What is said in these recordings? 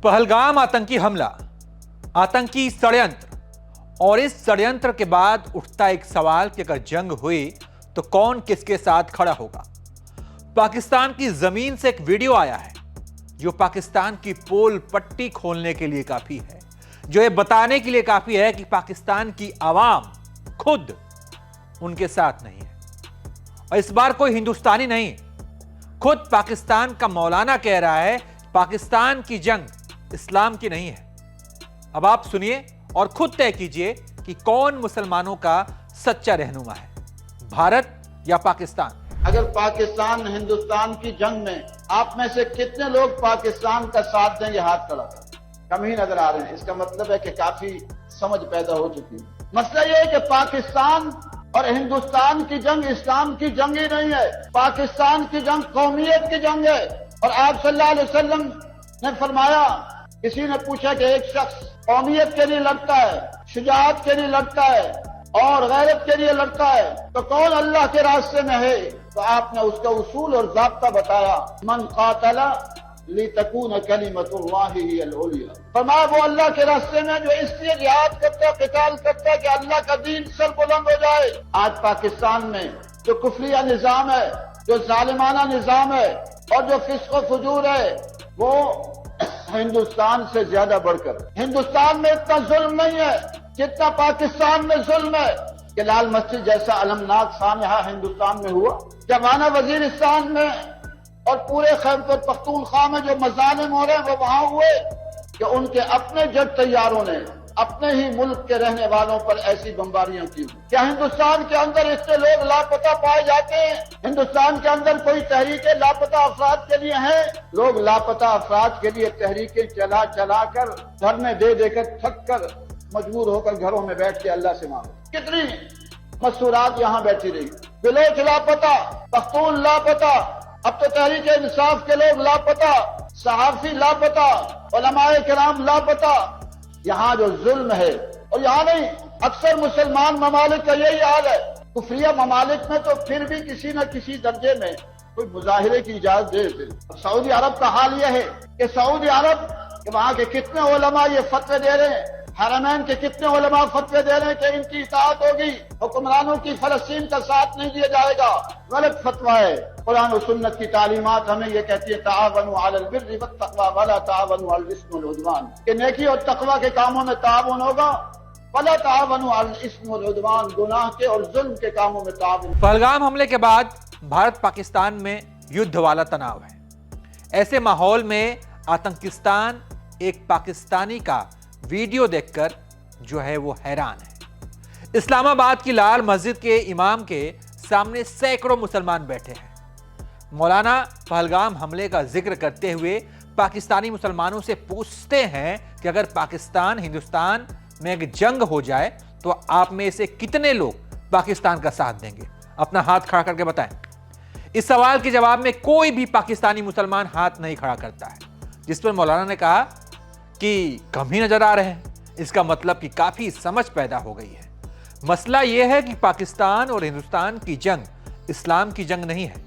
पहलगाम आतंकी हमला, आतंकी षड्यंत्र, और इस षड्यंत्र के बाद उठता एक सवाल कि अगर जंग हुई तो कौन किसके साथ खड़ा होगा। पाकिस्तान की जमीन से एक वीडियो आया है जो पाकिस्तान की पोल पट्टी खोलने के लिए काफी है, जो ये बताने के लिए काफी है कि पाकिस्तान की आवाम खुद उनके साथ नहीं है। और इस बार कोई हिंदुस्तानी नहीं, खुद पाकिस्तान का मौलाना कह रहा है पाकिस्तान की जंग इस्लाम की नहीं है। अब आप सुनिए और खुद तय कीजिए कि कौन मुसलमानों का सच्चा रहनुमा है, भारत या पाकिस्तान। अगर पाकिस्तान हिंदुस्तान की जंग में आप में से कितने लोग पाकिस्तान का साथ देंगे, हाथ खड़ा कर। कम ही नजर आ रहे हैं। इसका मतलब है कि काफी समझ पैदा हो चुकी है। मसला यह है कि पाकिस्तान और हिंदुस्तान की जंग इस्लाम की जंग ही नहीं है। पाकिस्तान की जंग कौमियत की जंग है। और आप सल्लल्लाहु अलैहि वसल्लम ने फरमाया, किसी ने पूछा कि एक शख्स कौमियत के लिए लड़ता है, शुजाअत के लिए लड़ता है और गैरत के लिए लड़ता है, तो कौन अल्लाह के रास्ते में है? तो आपने उसका उसूल और ज़ाब्ता बताया, मन क़ातला लितकून कलिमतुल्लाहि हियल उलिया। फरमाया वो अल्लाह के रास्ते में जो इसलिए जिहाद करता है, क़िताल करता है कि अल्लाह का दीन सरबुलंद हो जाए। आज पाकिस्तान में जो कुफरिया निजाम है, जो जालिमाना निजाम है और जो फिस्क व फुजूर है, वो हिंदुस्तान से ज्यादा बढ़कर, हिंदुस्तान में इतना जुल्म नहीं है जितना पाकिस्तान में जुल्म है। कि लाल मस्जिद जैसा अलमनाक सानहा हिंदुस्तान में हुआ, जमाना वजीरिस्तान में और पूरे खैबर पख्तूनख्वा में जो मजालिम हो रहे हैं वो वहां हुए कि उनके अपने जेट तैयारों ने अपने ही मुल्क के रहने वालों पर ऐसी बमबारियां की। क्या हिंदुस्तान के अंदर इतने लोग लापता पाए जाते हैं? हिंदुस्तान के अंदर कोई तहरीकें लापता अफराद के लिए हैं? लोग लापता अफराद के लिए तहरीकें चला चला कर, धरने दे देकर थक कर मजबूर होकर घरों में बैठ के अल्लाह से मांगो। कितनी मसूरात यहाँ बैठी रही। बिलोच लापता, पख्तून लापता, अब तो तहरीक इंसाफ के लोग लापता, सहाफी लापता, उलमाए किराम लापता। यहाँ जो जुल्म है, और यहाँ नहीं, अक्सर मुसलमान ममालिक का यही हाल है। कुफरिया ममालिक में तो फिर भी किसी न किसी दर्जे में कोई मुजाहिरे की इजाजत दे देते। सऊदी अरब का हाल यह है कि सऊदी अरब के वहाँ के कितने उलमा ये फतवे दे रहे हैं, हरमैन के कितने उलमा फतवे दे रहे हैं कि इनकी इताअत होगी, हुक्मरानों की फलस्तीन का साथ नहीं दिया जाएगा। गलत फतवा है। कुरान और सुन्नत की तालीमात हमें ये कहती है, ताअवनु अलल बिर्रि वत्तक़वा वला ताअवनु अलल इस्मि वल उद्वान, कि नेकी और तकवा के कामों में ताअवुन होगा, वला ताअवनु अलल इस्मि वल उद्वान, गुनाह के और जुल्म के कामों में ताअवुन। पहलगाम हमले के बाद भारत पाकिस्तान में युद्ध वाला तनाव है। ऐसे माहौल में आतंकिस्तान एक पाकिस्तानी का वीडियो देखकर जो है वो हैरान है। इस्लामाबाद की लाल मस्जिद के इमाम के सामने सैकड़ों मुसलमान बैठे हैं। मौलाना पहलगाम हमले का जिक्र करते हुए पाकिस्तानी मुसलमानों से पूछते हैं कि अगर पाकिस्तान हिंदुस्तान में एक जंग हो जाए तो आप में से कितने लोग पाकिस्तान का साथ देंगे? अपना हाथ खड़ा करके बताएं। इस सवाल के जवाब में कोई भी पाकिस्तानी मुसलमान हाथ नहीं खड़ा करता है, जिस पर मौलाना ने कहा कि कम ही नजर आ रहे हैं। इसका मतलब कि काफी समझ पैदा हो गई है। मसला यह है कि पाकिस्तान और हिंदुस्तान की जंग इस्लाम की जंग नहीं है।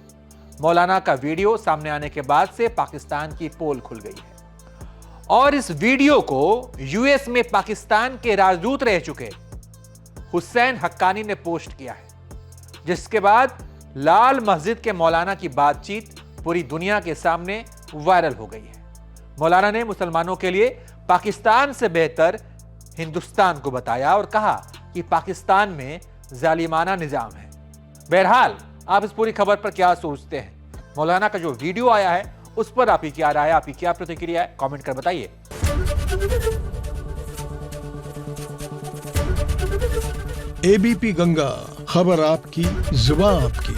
मौलाना का वीडियो सामने आने के बाद से पाकिस्तान की पोल खुल गई है और इस वीडियो को यूएस में पाकिस्तान के राजदूत रह चुके हुसैन हक्कानी ने पोस्ट किया है, जिसके बाद लाल मस्जिद के मौलाना की बातचीत पूरी दुनिया के सामने वायरल हो गई है। मौलाना ने मुसलमानों के लिए पाकिस्तान से बेहतर हिंदुस्तान को बताया और कहा कि पाकिस्तान में जालिमाना निजाम है। बहरहाल आप इस पूरी खबर पर क्या सोचते हैं? मौलाना का जो वीडियो आया है उस पर आपकी क्या राय है, आपकी क्या प्रतिक्रिया है? कमेंट कर बताइए। एबीपी गंगा, खबर आपकी, जुबान आपकी।